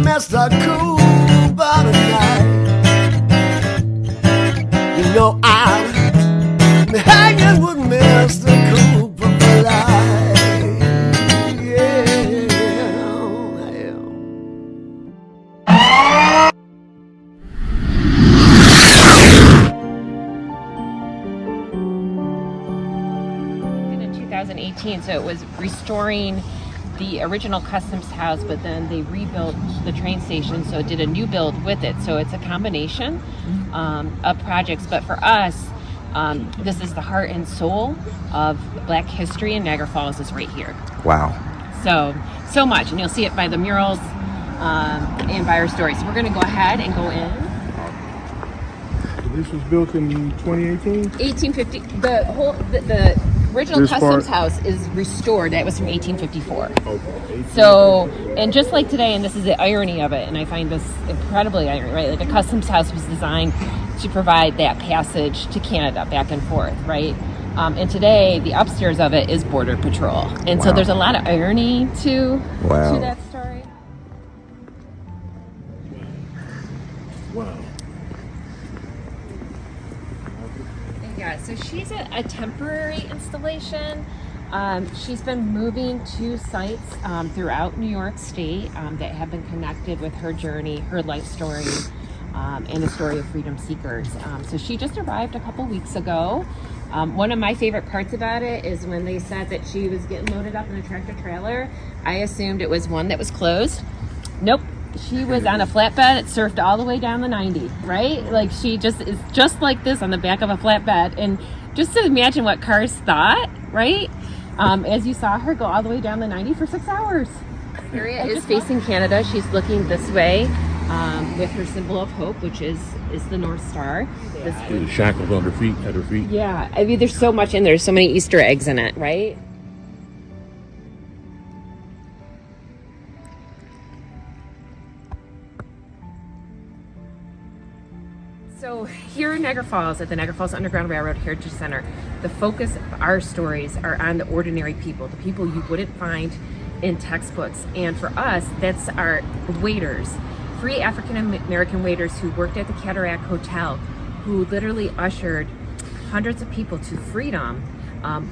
Mr. Cooper tonight. You know I'm hanging with Mr. Cooper for life. Yeah, I am. In 2018, so it was restoring the original Customs House, but then they rebuilt the train station, so it did a new build with it. So it's a combination of projects. But for us, this is the heart and soul of Black history, and Niagara Falls is right here. Wow. So much, and you'll see it by the murals and by our stories. So we're going to go ahead and go in. This was built in 2018? 1850. The original This Customs part- House is restored. That was from 1854. Okay. So, and just like today, and this is the irony of it, and I find this incredibly irony, right? Like the Customs House was designed to provide that passage to Canada back and forth, right? And today, the upstairs of it is Border Patrol. And so Wow. there's a lot of irony to Wow. that story. Wow. Yeah, so she's a temporary installation. She's been moving to sites throughout New York State that have been connected with her journey, her life story, and the story of freedom seekers. So she just arrived a couple weeks ago. One of my favorite parts about it is when they said that she was getting loaded up in a tractor trailer. I assumed it was one that was closed. Nope. She was on a flatbed. It surfed all the way down the 90, right? Like she just is just like this on the back of a flatbed. And just to imagine what cars thought, right? As you saw her go all the way down the 90 for 6 hours. Harriet is facing Canada. She's looking this way with her symbol of hope, which is the North Star. The shackles on her feet, at her feet. Yeah, I mean, there's so much in there. There's so many Easter eggs in it, right? So here in Niagara Falls, at the Niagara Falls Underground Railroad Heritage Center, the focus of our stories are on the ordinary people, the people you wouldn't find in textbooks. And for us, that's our waiters, free African American waiters who worked at the Cataract Hotel, who literally ushered hundreds of people to freedom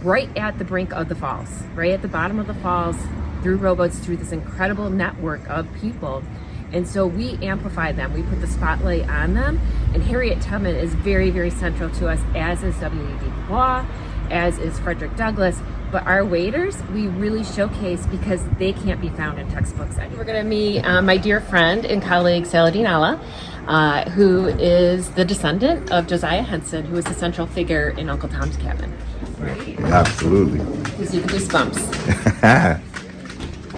right at the brink of the falls, right at the bottom of the falls, through rowboats, through this incredible network of people. And so we amplify them, we put the spotlight on them, and Harriet Tubman is very, very central to us, as is W.E.B. Du Bois, as is Frederick Douglass. But our waiters, we really showcase because they can't be found in textbooks anymore. We're gonna meet my dear friend and colleague, Saladin Allah, who is the descendant of Josiah Henson, who was the central figure in Uncle Tom's Cabin. Right? Absolutely. You see the goosebumps.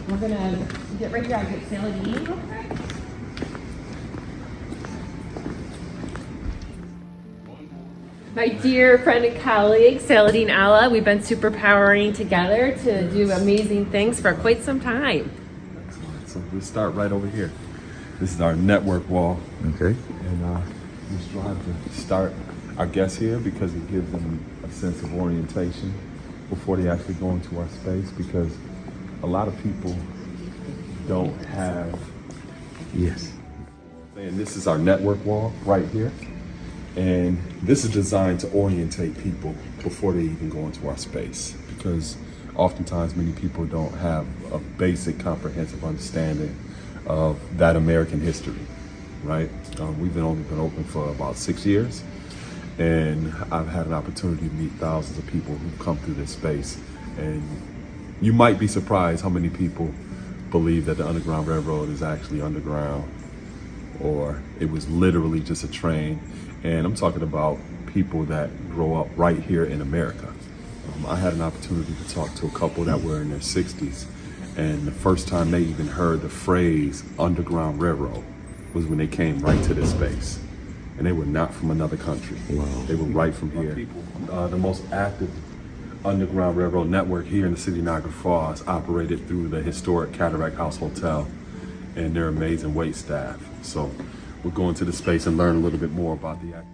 We're gonna get ready to get Saladin. My dear friend and colleague, Saladin Allah, we've been superpowering together to do amazing things for quite some time. So we'll start right over here. This is our network wall. Okay. And we strive to start our guests here because it gives them a sense of orientation before they actually go into our space, because a lot of people don't have. Yes. And this is our network wall right here. And this is designed to orientate people before they even go into our space, because oftentimes many people don't have a basic comprehensive understanding of that American history, right? We've only been open for about 6 years, and I've had an opportunity to meet thousands of people who've come through this space. And you might be surprised how many people believe that the Underground Railroad is actually underground, or it was literally just a train. And I'm talking about people that grow up right here in America. I had an opportunity to talk to a couple that were in their 60s, and the first time they even heard the phrase Underground Railroad was when they came right to this space. And they were not from another country. Wow. They were right from here. The most active Underground Railroad network here in the city of Niagara Falls operated through the historic Cataract House Hotel and their amazing wait staff. So we'll go into the space and learn a little bit more about the act.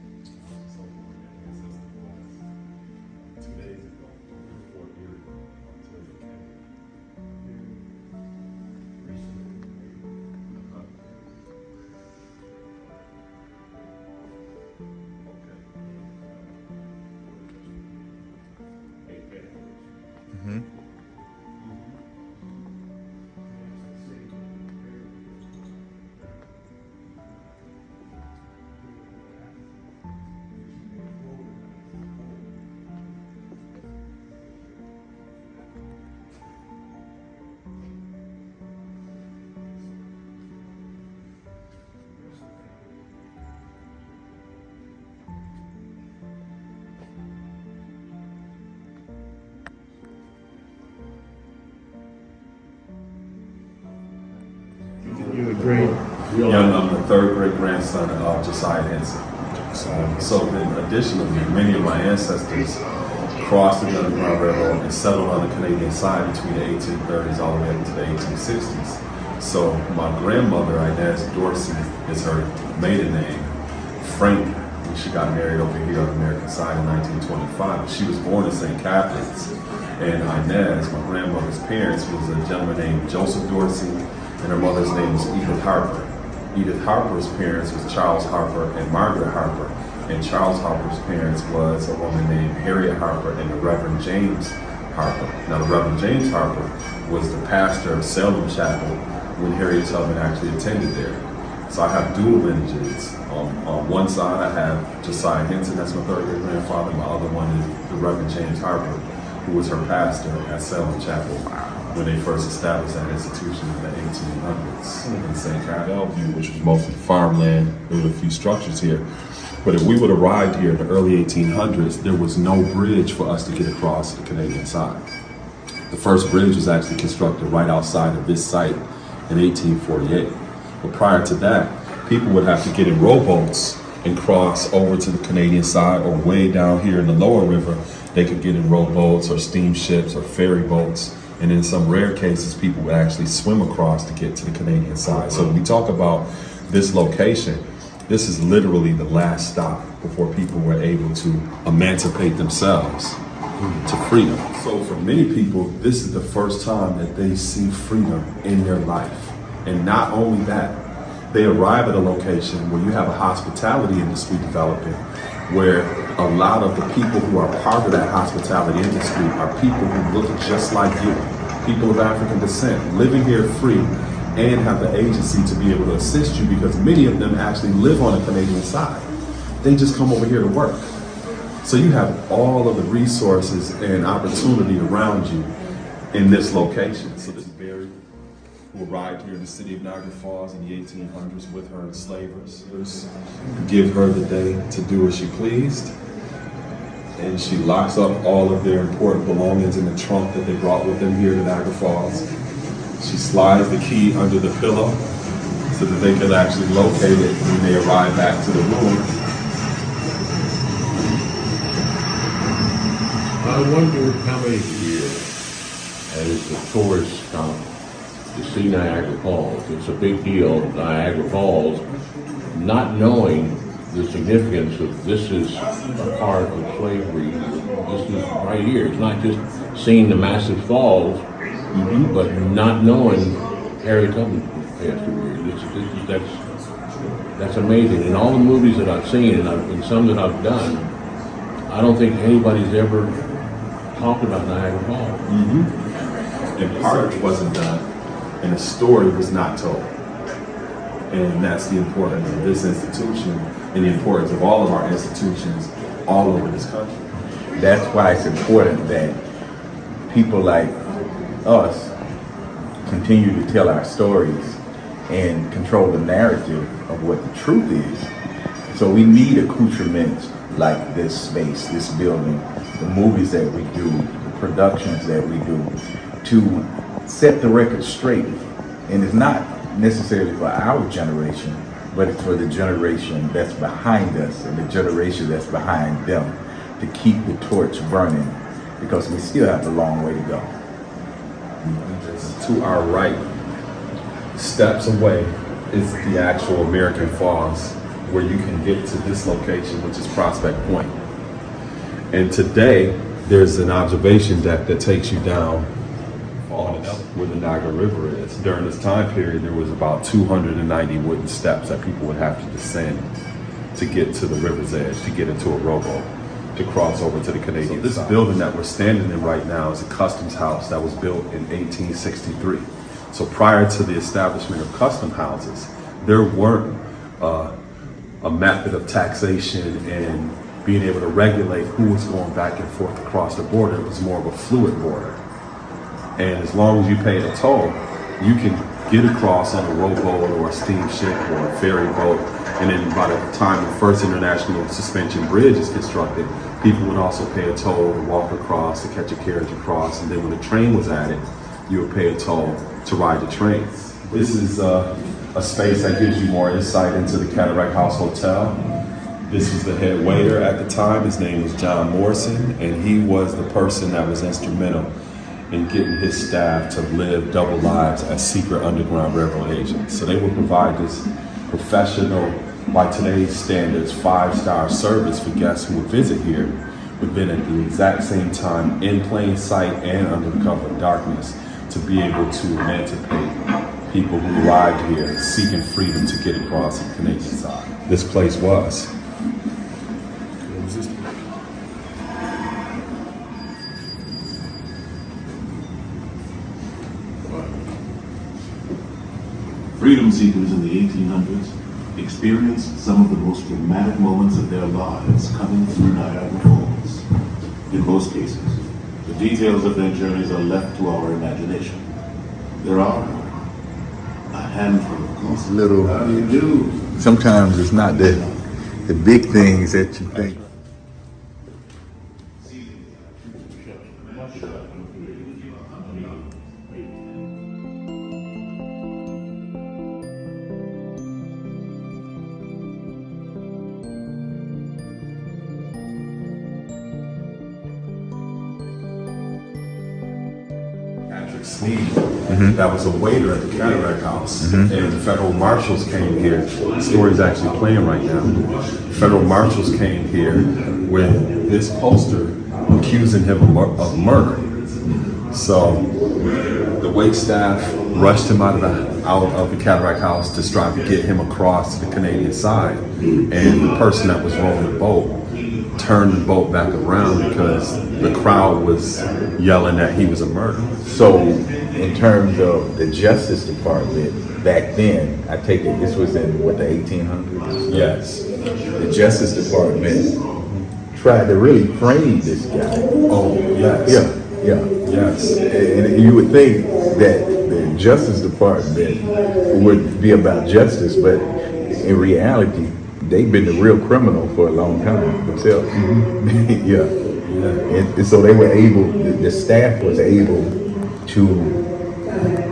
You're a great. Yeah, I'm the third great grandson of Josiah Henson. So additionally, many of my ancestors crossed the Underground Railroad and settled on the Canadian side between the 1830s all the way up to the 1860s. So my grandmother, Inez Dorsey, is her maiden name. Frank, when she got married over here on the American side in 1925, she was born in St. Catherine's. And Inez, my grandmother's parents, was a gentleman named Joseph Dorsey, and her mother's name was Edith Harper. Edith Harper's parents was Charles Harper and Margaret Harper, and Charles Harper's parents was a woman named Harriet Harper and the Reverend James Harper. Now the Reverend James Harper was the pastor of Salem Chapel when Harriet Tubman actually attended there. So I have dual lineages. On one side I have Josiah Henson, that's my third great grandfather. My other one is the Reverend James Harper, who was her pastor at Salem Chapel when they first established that institution in the 1800s in St. Bellevue, which was mostly farmland. There were a few structures here. But if we would have arrived here in the early 1800s, there was no bridge for us to get across the Canadian side. The first bridge was actually constructed right outside of this site in 1848. But prior to that, people would have to get in rowboats and cross over to the Canadian side, or way down here in the lower river, they could get in rowboats or steamships or ferry boats. And in some rare cases, people would actually swim across to get to the Canadian side. So when we talk about this location, this is literally the last stop before people were able to emancipate themselves to freedom. So for many people, this is the first time that they see freedom in their life. And not only that, they arrive at a location where you have a hospitality industry developing, where a lot of the people who are part of that hospitality industry are people who look just like you, people of African descent, living here free and have the agency to be able to assist you, because many of them actually live on the Canadian side. They just come over here to work. So you have all of the resources and opportunity around you in this location. So this is Barry, who arrived here in the city of Niagara Falls in the 1800s with her enslavers, who give her the day to do as she pleased. And she locks up all of their important belongings in the trunk that they brought with them here to Niagara Falls. She slides the key under the pillow so that they can actually locate it when they arrive back to the room. I wonder how many years, as the tourists come to see Niagara Falls, it's a big deal, Niagara Falls, not knowing the significance of this is a part of slavery. This is right here. It's not just seeing the massive falls, but not knowing Harriet Tubman passed away. That's amazing. In all the movies that I've seen, and some that I've done, I don't think anybody's ever talked about Niagara Falls. And part of it wasn't done, and the story was not told. And that's the importance of this institution and the importance of all of our institutions all over this country. That's why it's important that people like us continue to tell our stories and control the narrative of what the truth is. So we need accoutrements like this space, this building, the movies that we do, the productions that we do, to set the record straight. And it's not necessarily for our generation, but it's for the generation that's behind us and the generation that's behind them, to keep the torch burning, because we still have a long way to go. To our right, steps away, is the actual American Falls, where you can get to this location, which is Prospect Point. And today, there's an observation deck that takes you down on where the Niagara River is. During this time period, there was about 290 wooden steps that people would have to descend to get to the river's edge, to get into a rowboat, to cross over to the Canadian side. This building that we're standing in right now is a customs house that was built in 1863. So prior to the establishment of custom houses, there weren't a method of taxation and being able to regulate who was going back and forth across the border. It was more of a fluid border. And as long as you paid a toll, you can get across on a rowboat or a steamship or a ferry boat. And then by the time the first international suspension bridge is constructed, people would also pay a toll to walk across, to catch a carriage across. And then when the train was added, you would pay a toll to ride the train. This is a space that gives you more insight into the Cataract House Hotel. This was the head waiter at the time. His name was John Morrison, and he was the person that was instrumental in getting his staff to live double lives as secret Underground Railroad agents. So they would provide this professional, by today's standards, 5-star service for guests who would visit here, but then at the exact same time, in plain sight and under the cover of darkness, to be able to emancipate people who arrived here seeking freedom to get across the Canadian side. This place was. What was this? Freedom seekers in the 1800s experienced some of the most dramatic moments of their lives coming through Niagara Falls. In most cases, the details of their journeys are left to our imagination. There are a handful of These little, sometimes it's not the big things that you think. That was a waiter at the Cataract House, and the federal marshals came here. The story's actually playing right now. The federal marshals came here with this poster accusing him of murder. So the wait staff rushed him out of the Cataract House to strive to get him across to the Canadian side, and the person that was rowing the boat turned the boat back around because the crowd was yelling that he was a murderer. So, in terms of the Justice Department back then, I take it this was in what, the 1800s? Yes. The Justice Department tried to really frame this guy. Oh, yes. Yeah. Yes. And you would think that the Justice Department would be about justice, but in reality, they've been the real criminal for a long time themselves. Yeah. And so they were able, the staff was able to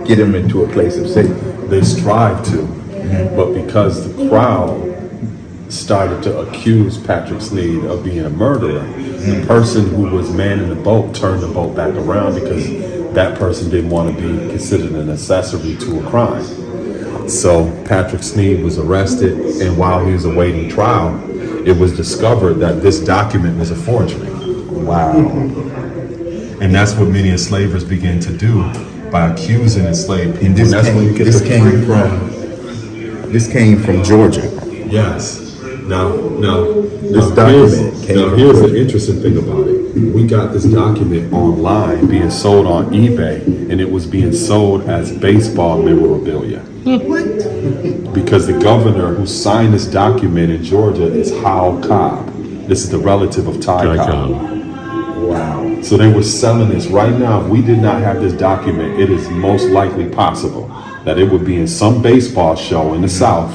get him into a place of safety. They strived to, but because the crowd started to accuse Patrick Sneed of being a murderer, the person who was manning the boat turned the boat back around because that person didn't want to be considered an accessory to a crime. So Patrick Sneed was arrested, and while he was awaiting trial, it was discovered that this document was a forgery. Wow. And that's what many enslavers began to do by accusing enslaved people. And this came from Georgia. Yes. Now, This document came from here's Georgia. the interesting thing about it. We got this document online being sold on eBay, and it was being sold as baseball memorabilia. What? Because the governor who signed this document in Georgia is Howell Cobb. This is the relative of Ty Cobb. Wow. So they were selling this right now. If we did not have this document, it is most likely possible that it would be in some baseball show in the South,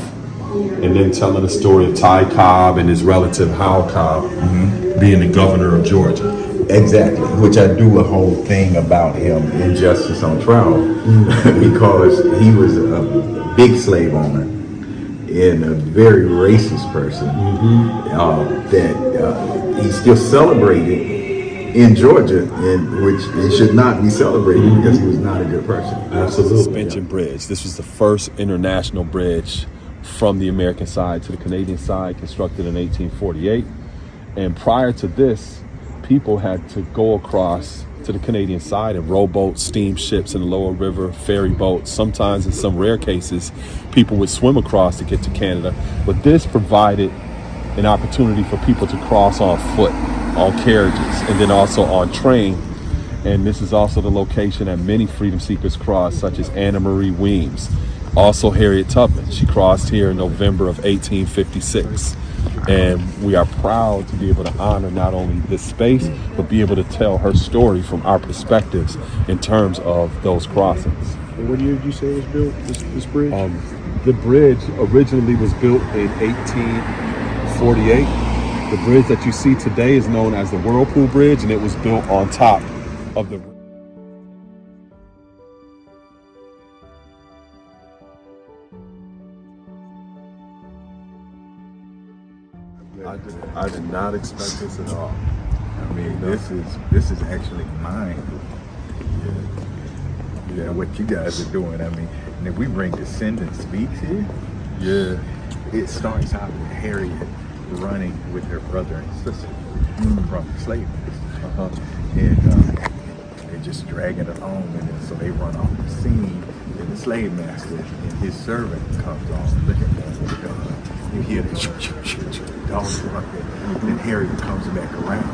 and then telling the story of Ty Cobb and his relative Howell Cobb being the governor of Georgia. Exactly, which I do a whole thing about him in Justice on Trial because he was a big slave owner and a very racist person that he's still celebrated in Georgia, in which it should not be celebrated because he was not a good person. Absolutely. Suspension Bridge. This was the first international bridge from the American side to the Canadian side, constructed in 1848. And prior to this, people had to go across to the Canadian side in rowboats, steamships in the lower river, ferry boats. Sometimes, in some rare cases, people would swim across to get to Canada. But this provided an opportunity for people to cross on foot on carriages, and then also on train. And this is also the location that many freedom seekers crossed, such as Anna Marie Weems. Also Harriet Tubman, she crossed here in November of 1856. And we are proud to be able to honor not only this space, but be able to tell her story from our perspectives in terms of those crossings. And what year did you say it was built, this bridge? The bridge originally was built in 1848. The bridge that you see today is known as the Whirlpool Bridge, and it was built on top of the... I did not expect this at all. I mean, this is actually mine. Yeah, what you guys are doing. I mean, and if we bring Descendant Speaks here, it starts out with Harriet running with her brother and sister from the slave master. And they're just dragging it home, and then so they run off the scene, and the slave master and his servant comes on looking at them. You hear the dogs barking, and then Harriet comes back around.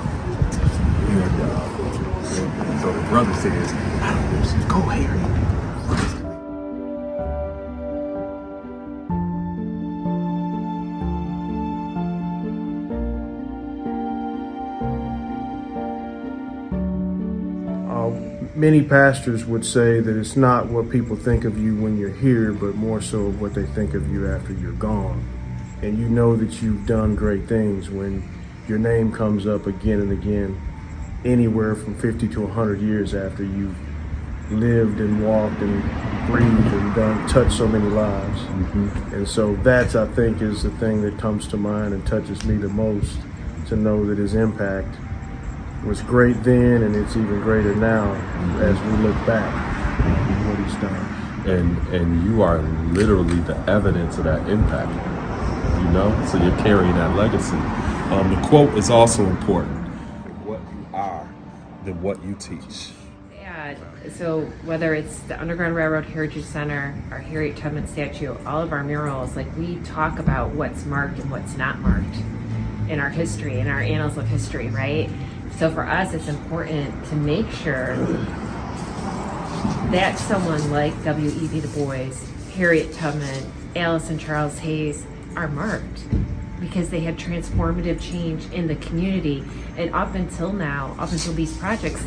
And so the brother says, I don't know, says, go Harriet. Many pastors would say that it's not what people think of you when you're here, but more so what they think of you after you're gone. And you know that you've done great things when your name comes up again and again, anywhere from 50 to 100 years after you've lived and walked and breathed and touched so many lives. And so that's, I think, is the thing that comes to mind and touches me the most, to know that his impact was great then, and it's even greater now as we look back at what he's done. And you are literally the evidence of that impact, you know? So you're carrying that legacy. The quote is also important. What you are, than what you teach. Yeah, so whether it's the Underground Railroad Heritage Center, our Harriet Tubman statue, all of our murals, like, we talk about what's marked and what's not marked in our history, in our annals of history, right? So for us, it's important to make sure that someone like W.E.B. Du Bois, Harriet Tubman, Alice and Charles Hayes are marked, because they had transformative change in the community. And up until now, up until these projects,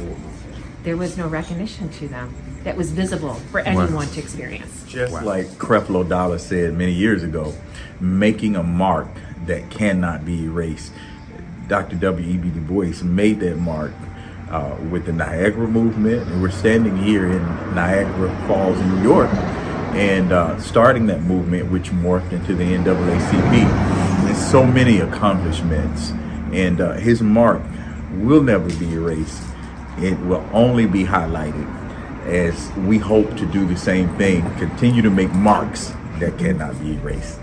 there was no recognition to them that was visible for anyone to experience. Just like Creflo Dollar said many years ago, making a mark that cannot be erased. Dr. W.E.B. Du Bois made that mark with the Niagara movement, and we're standing here in Niagara Falls, New York, and starting that movement, which morphed into the NAACP. There's so many accomplishments, and his mark will never be erased. It will only be highlighted, as we hope to do the same thing, continue to make marks that cannot be erased.